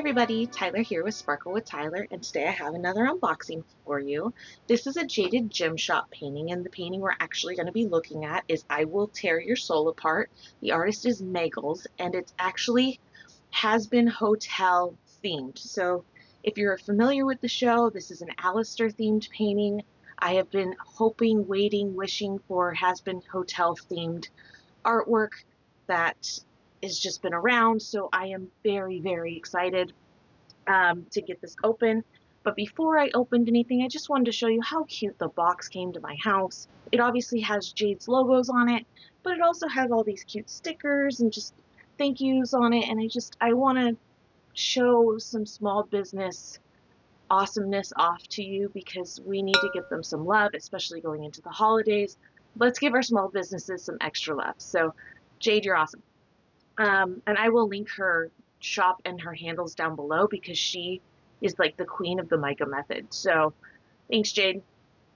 everybody, Tyler here with Sparkle with Tyler, and today I have another unboxing for you. This is a Jaded Gem Shop painting, and the painting we're actually going to be looking at is I Will Tear Your Soul Apart. The artist is Meggles, and it's actually Hazbin Hotel themed. So if you're familiar with the show, this is an Alistair themed painting. I have been hoping, waiting, wishing for Hazbin Hotel themed artwork that has just been around, so I am very, very excited to get this open. But before I opened anything, I just wanted to show you how cute the box came to my house. It obviously has Jade's logos on it, but it also has all these cute stickers and just thank yous on it, and I want to show some small business awesomeness off to you because we need to give them some love, especially going into the holidays. Let's give our small businesses some extra love. So Jade, you're awesome. And I will link her shop and her handles down below because she is like the queen of the mica method. So thanks, Jade.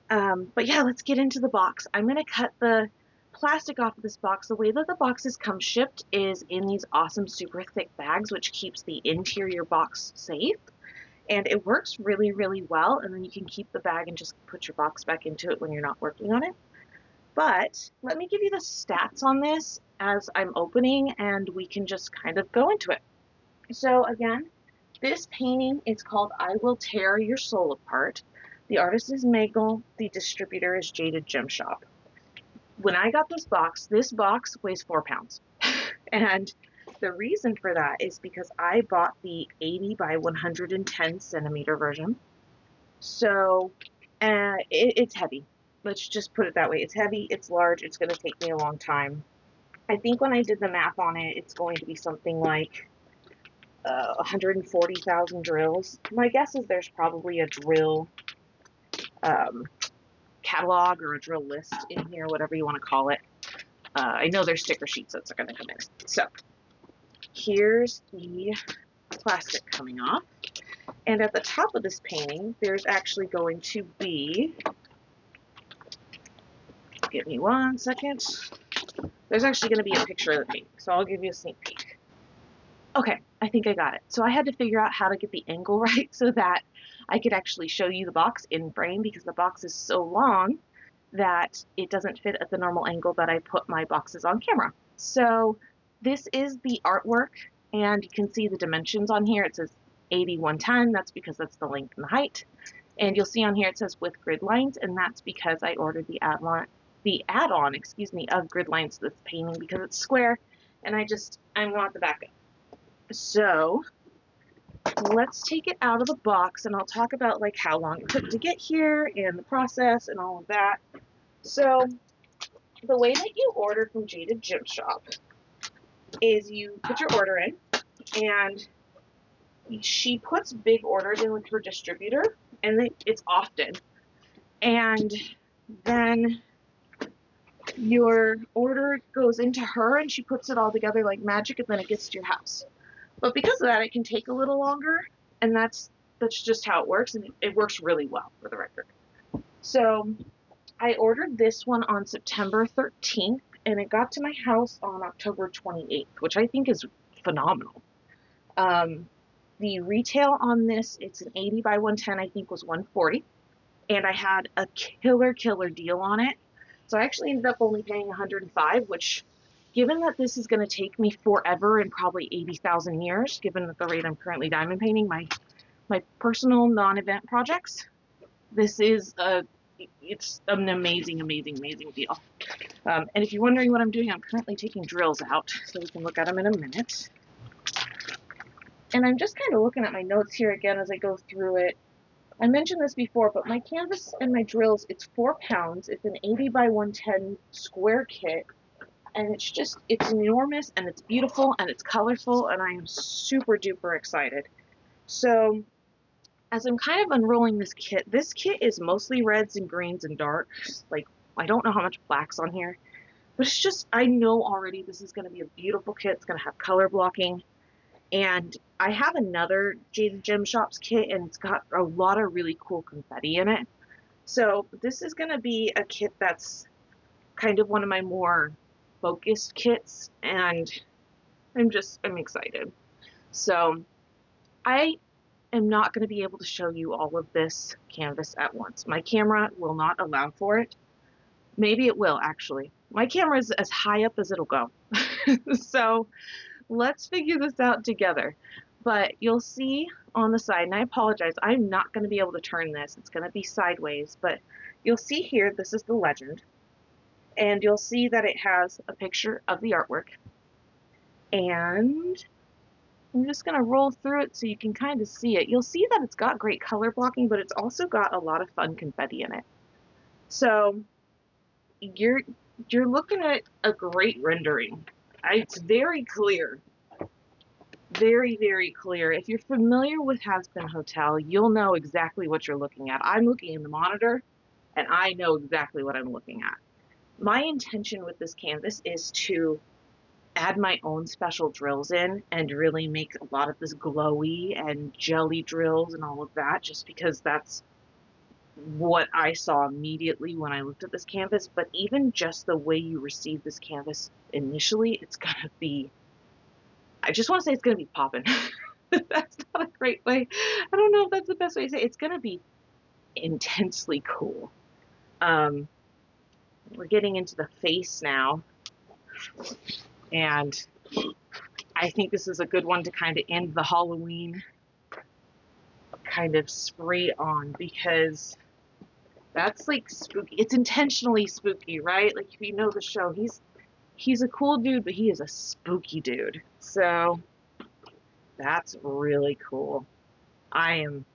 But yeah, let's get into the box. I'm going to cut the plastic off of this box. The way that the boxes come shipped is in these awesome super thick bags, which keeps the interior box safe. And it works really, really well. And then you can keep the bag and just put your box back into it when you're not working on it. But let me give you the stats on this as I'm opening, and we can just kind of go into it. So again, this painting is called I Will Tear Your Soul Apart. The artist is Meggles. The distributor is Jaded Gem Shop. When I got this box weighs 4 pounds. And the reason for that is because I bought the 80 by 110 centimeter version. So it's heavy. Let's just put it that way. It's heavy, it's large, it's going to take me a long time. I think when I did the math on it, it's going to be something like 140,000 drills. My guess is there's probably a drill catalog or a drill list in here, whatever you want to call it. I know there's sticker sheets that's going to come in. So here's the plastic coming off. And at the top of this painting, there's actually going to be, give me 1 second. There's actually going to be a picture of the painting, so I'll give you a sneak peek. Okay, I think I got it. So I had to figure out how to get the angle right so that I could actually show you the box in frame because the box is so long that it doesn't fit at the normal angle that I put my boxes on camera. So this is the artwork, and you can see the dimensions on here. It says 80-110. That's because that's the length and the height. And you'll see on here it says with grid lines, and that's because I ordered the add-on of grid lines to this painting because it's square, and I want the backup. So let's take it out of the box, and I'll talk about like how long it took to get here and the process and all of that. So the way that you order from Jaded Gem Shop is you put your order in, and she puts big orders in with her distributor, and it's often, and then your order goes into her and she puts it all together like magic, and then it gets to your house. But because of that, it can take a little longer, and that's just how it works, and it works really well, for the record. So I ordered this one on September 13th, and it got to my house on October 28th, which I think is phenomenal. The retail on this, it's an 80 by 110, I think was 140, and I had a killer deal on it. So I actually ended up only paying 105, which, given that this is going to take me forever and probably 80,000 years, given at the rate I'm currently diamond painting my personal non-event projects, this is it's an amazing deal. And if you're wondering what I'm doing, I'm currently taking drills out, so we can look at them in a minute. And I'm just kind of looking at my notes here again as I go through it. I mentioned this before, but my canvas and my drills, it's 4 pounds. It's an 80 by 110 square kit, and it's enormous, and it's beautiful, and it's colorful, and I am super duper excited. So as I'm kind of unrolling this kit is mostly reds and greens and darks. Like, I don't know how much black's on here, but it's just, I know already this is going to be a beautiful kit. It's going to have color blocking. And I have another Jaded Gem Shop's kit, and it's got a lot of really cool confetti in it. So this is going to be a kit that's kind of one of my more focused kits, and I'm excited. So I am not going to be able to show you all of this canvas at once. My camera will not allow for it. Maybe it will, actually. My camera is as high up as it'll go. So let's figure this out together. But you'll see on the side, and I apologize, I'm not going to be able to turn this. It's going to be sideways, but you'll see here, this is the legend. And you'll see that it has a picture of the artwork. And I'm just going to roll through it so you can kind of see it. You'll see that it's got great color blocking, but it's also got a lot of fun confetti in it. So you're looking at a great rendering. It's very clear. Very, very clear. If you're familiar with Hazbin Hotel, you'll know exactly what you're looking at. I'm looking in the monitor, and I know exactly what I'm looking at. My intention with this canvas is to add my own special drills in and really make a lot of this glowy and jelly drills and all of that, just because that's what I saw immediately when I looked at this canvas. But even just the way you receive this canvas initially, it's gonna be, I just want to say it's gonna be popping. That's not a great way. I don't know if that's the best way to say it. It's gonna be intensely cool. We're getting into the face now, and I think this is a good one to kind of end the Halloween kind of spray on, because that's like spooky. It's intentionally spooky, right? Like, if you know the show, he's a cool dude, but he is a spooky dude. So that's really cool. I'm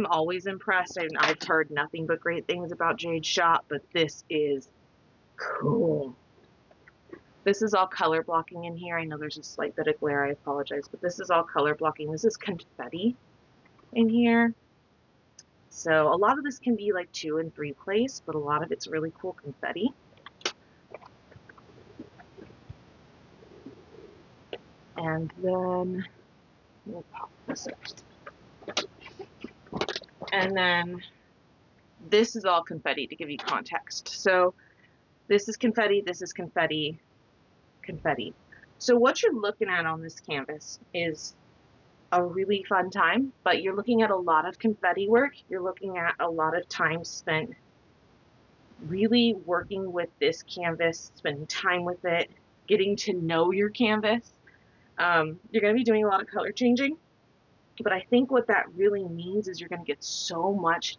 always impressed. I've heard nothing but great things about Jade Shop, but this is cool. This is all color blocking in here. I know there's a slight bit of glare, I apologize, but this is all color blocking. This is confetti in here. So a lot of this can be like 2 and 3 place, but a lot of it's really cool confetti. And then we'll pop this up. And then this is all confetti to give you context. So this is confetti, this is confetti, confetti. So what you're looking at on this canvas is a really fun time, but you're looking at a lot of confetti work. You're looking at a lot of time spent really working with this canvas, spending time with it, getting to know your canvas. You're going to be doing a lot of color changing, but I think what that really means is you're going to get so much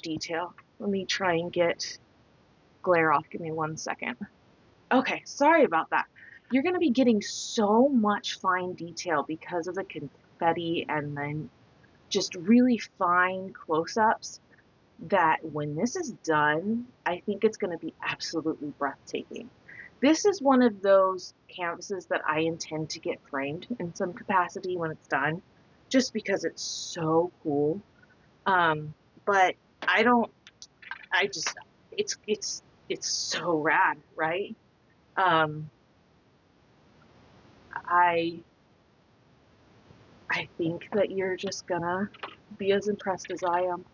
detail. Let me try and get glare off. Give me 1 second. Okay, sorry about that. You're going to be getting so much fine detail because of the confetti and then just really fine close-ups that when this is done, I think it's going to be absolutely breathtaking. This is one of those canvases that I intend to get framed in some capacity when it's done, just because it's so cool. But it's so rad, right? I think that you're just gonna be as impressed as I am.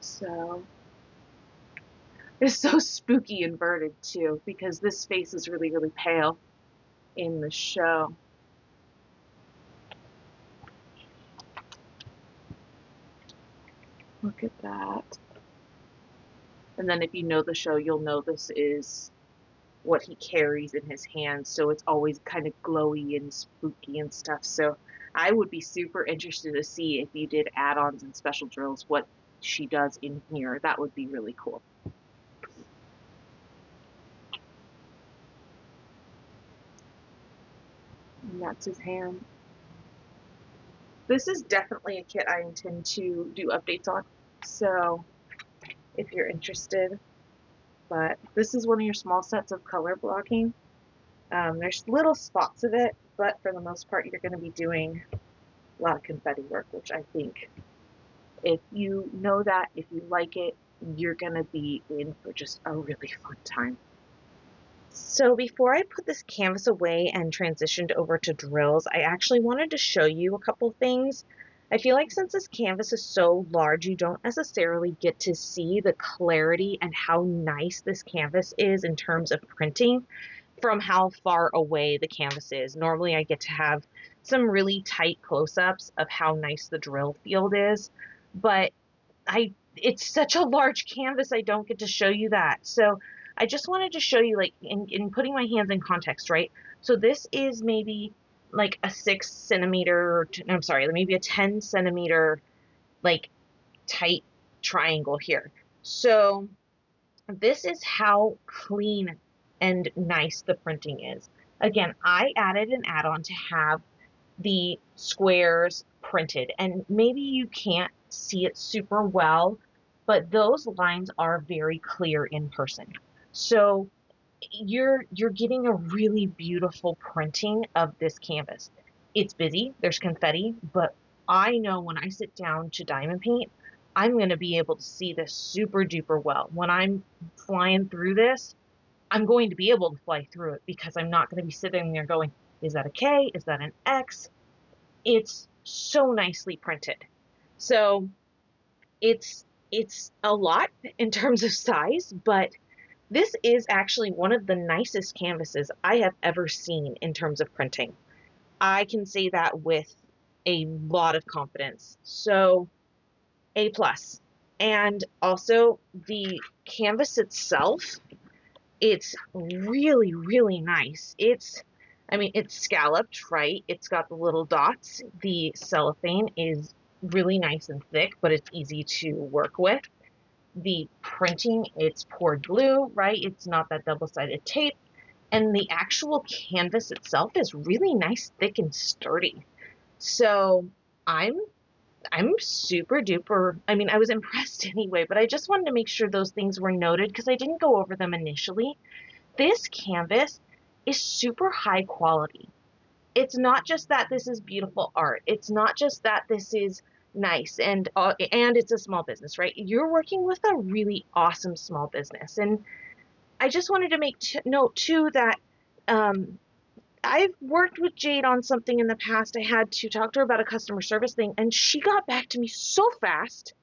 So it's so spooky inverted too, because this face is really, really pale in the show. Look at that. And then if you know the show, you'll know this is what he carries in his hands. So it's always kind of glowy and spooky and stuff. So I would be super interested to see if you did add-ons and special drills, what she does in here. That would be really cool. And that's his hand. This is definitely a kit I intend to do updates on, so if you're interested. But this is one of your small sets of color blocking. There's little spots of it, but for the most part you're going to be doing a lot of confetti work, which I think, if you know that, if you like it, you're going to be in for just a really fun time. So before I put this canvas away and transitioned over to drills, I actually wanted to show you a couple things. I feel like since this canvas is so large, you don't necessarily get to see the clarity and how nice this canvas is in terms of printing from how far away the canvas is. Normally I get to have some really tight close-ups of how nice the drill field is, but it's such a large canvas, I don't get to show you that. So I just wanted to show you, like, in putting my hands in context, right? So this is maybe like a 6 centimeter, I'm sorry, maybe a 10 centimeter, like, tight triangle here. So this is how clean and nice the printing is. Again, I added an add-on to have the squares printed, and maybe you can't see it super well, but those lines are very clear in person. So you're getting a really beautiful printing of this canvas. It's busy, there's confetti, but I know when I sit down to diamond paint, I'm going to be able to see this super duper well. When I'm flying through this, I'm going to be able to fly through it because I'm not going to be sitting there going, is that a K? Is that an X? It's so nicely printed. So it's a lot in terms of size, but this is actually one of the nicest canvases I have ever seen in terms of printing. I can say that with a lot of confidence. So A+. And also the canvas itself, it's really, really nice. I mean, it's scalloped, right? It's got the little dots. The cellophane is really nice and thick, but it's easy to work with. The printing, it's poured glue, right? It's not that double-sided tape. And the actual canvas itself is really nice, thick, and sturdy. So I'm super duper, I mean, I was impressed anyway, but I just wanted to make sure those things were noted because I didn't go over them initially. This canvas is super high quality. It's not just that this is beautiful art. It's not just that this is nice and it's a small business, right? You're working with a really awesome small business. And I just wanted to make note too that I've worked with Jade on something in the past. I had to talk to her about a customer service thing, and she got back to me so fast.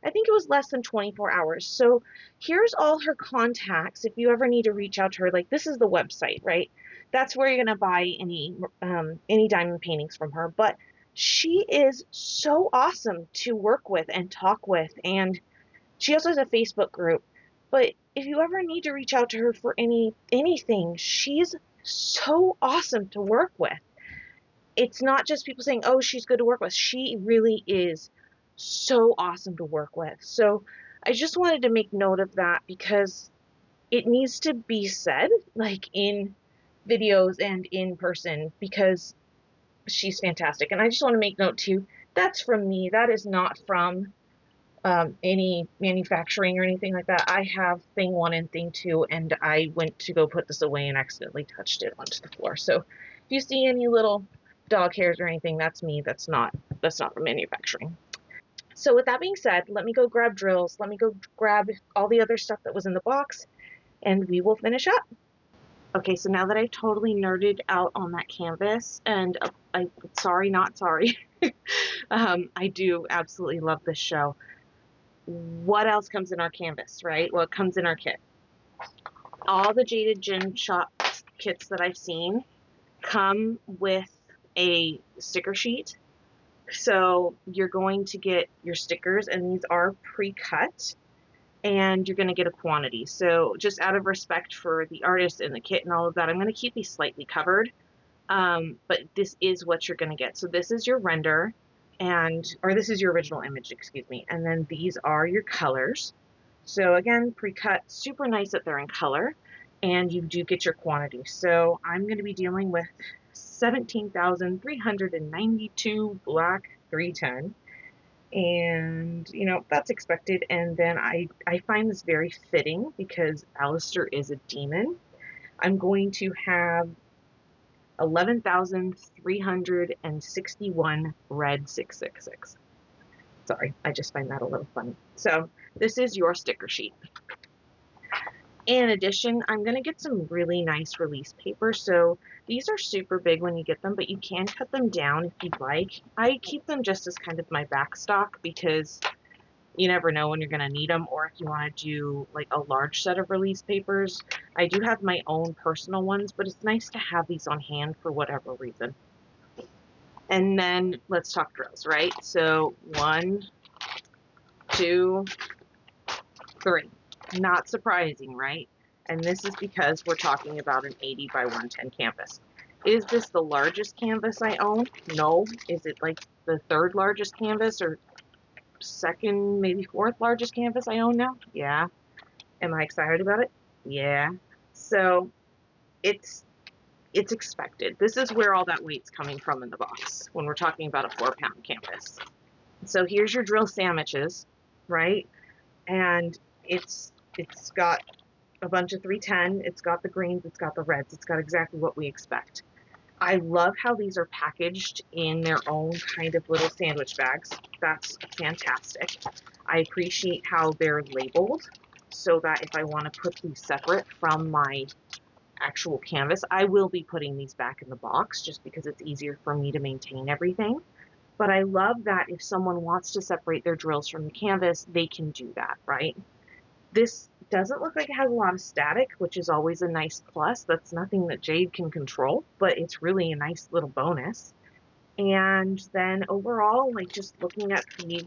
I think it was less than 24 hours. So here's all her contacts. If you ever need to reach out to her, like, this is the website, right? That's where you're going to buy any diamond paintings from her. But she is so awesome to work with and talk with. And she also has a Facebook group. But if you ever need to reach out to her for anything, she's so awesome to work with. It's not just people saying, oh, she's good to work with. She really is so awesome to work with. So I just wanted to make note of that because it needs to be said, like, in videos and in person, because she's fantastic. And I just want to make note too, that's from me. That is not from any manufacturing or anything like that. I have thing 1 and thing 2, and I went to go put this away and accidentally touched it onto the floor. So if you see any little dog hairs or anything, that's me. That's not from manufacturing. So with that being said, let me go grab drills. Let me go grab all the other stuff that was in the box, and we will finish up. Okay, so now that I've totally nerded out on that canvas, and sorry, not sorry, I do absolutely love this show. What else comes in our canvas, right? What comes in our kit? All the Jaded Gem Shop kits that I've seen come with a sticker sheet. So you're going to get your stickers, and these are pre-cut, and you're going to get a quantity. So just out of respect for the artist and the kit and all of that, I'm going to keep these slightly covered. But this is what you're going to get. So this is your render, or this is your original image, excuse me. And then these are your colors. So again, pre-cut, super nice that they're in color, and you do get your quantity. So I'm going to be dealing with 17,392 black 310. And, you know, that's expected. And then I find this very fitting because Alistair is a demon. I'm going to have 11,361 red 666. Sorry, I just find that a little funny. So this is your sticker sheet. In addition, I'm going to get some really nice release paper. So these are super big when you get them, but you can cut them down if you'd like. I keep them just as kind of my back stock because you never know when you're going to need them, or if you want to do like a large set of release papers. I do have my own personal ones, but it's nice to have these on hand for whatever reason. And then let's talk drills, right? So 1, 2, 3. Not surprising, right? And this is because we're talking about an 80 by 110 canvas. Is this the largest canvas I own? No. Is it like the 3rd largest canvas or 2nd, maybe 4th largest canvas I own now? Yeah. Am I excited about it? Yeah. So it's expected. This is where all that weight's coming from in the box when we're talking about a 4-pound canvas. So here's your drill Sammiches, right? And it's got a bunch of 310, it's got the greens, it's got the reds, it's got exactly what we expect. I love how these are packaged in their own kind of little sandwich bags. That's fantastic. I appreciate how they're labeled so that if I want to put these separate from my actual canvas, I will be putting these back in the box just because it's easier for me to maintain everything. But I love that if someone wants to separate their drills from the canvas, they can do that, right? This doesn't look like it has a lot of static, which is always a nice plus. That's nothing that Jade can control, but it's really a nice little bonus. And then overall, like just looking at the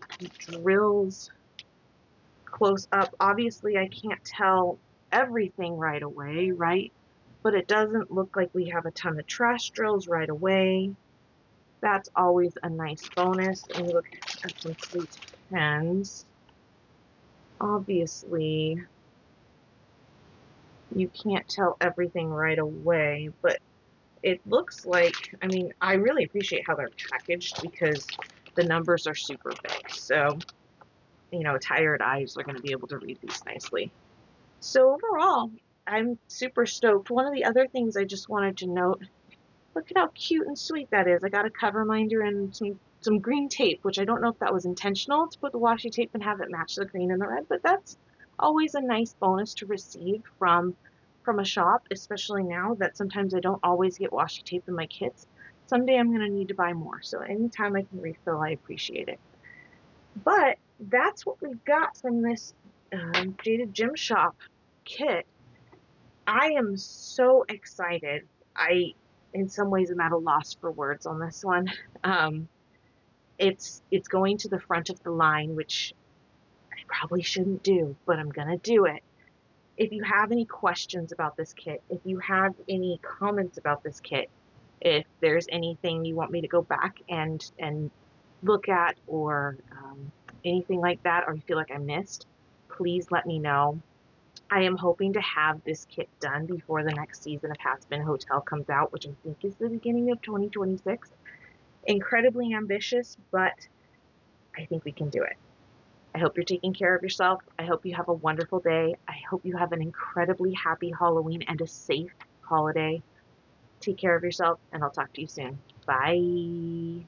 drills close up, obviously I can't tell everything right away, right? But it doesn't look like we have a ton of trash drills right away. That's always a nice bonus. And look at some 310s. Obviously, you can't tell everything right away, but it looks like, I mean, I really appreciate how they're packaged because the numbers are super big. So, you know, tired eyes are going to be able to read these nicely. So overall, I'm super stoked. One of the other things I just wanted to note, look at how cute and sweet that is. I got a cover minder and some green tape, which I don't know if that was intentional to put the washi tape and have it match the green and the red, but that's always a nice bonus to receive from a shop, especially now that sometimes I don't always get washi tape in my kits. Someday I'm going to need to buy more, so anytime I can refill, I appreciate it. But that's what we've got from this Jaded Gem Shop kit. I am so excited. In some ways, I'm at a loss for words on this one. It's going to the front of the line, which I probably shouldn't do, but I'm gonna do it. If you have any questions about this kit, if you have any comments about this kit, if there's anything you want me to go back and look at or anything like that, or you feel like I missed, please let me know. I am hoping to have this kit done before the next season of Hazbin Hotel comes out, which I think is the beginning of 2026. Incredibly ambitious, but I think we can do it. I hope you're taking care of yourself. I hope you have a wonderful day. I hope you have an incredibly happy Halloween and a safe holiday. Take care of yourself, and I'll talk to you soon. Bye.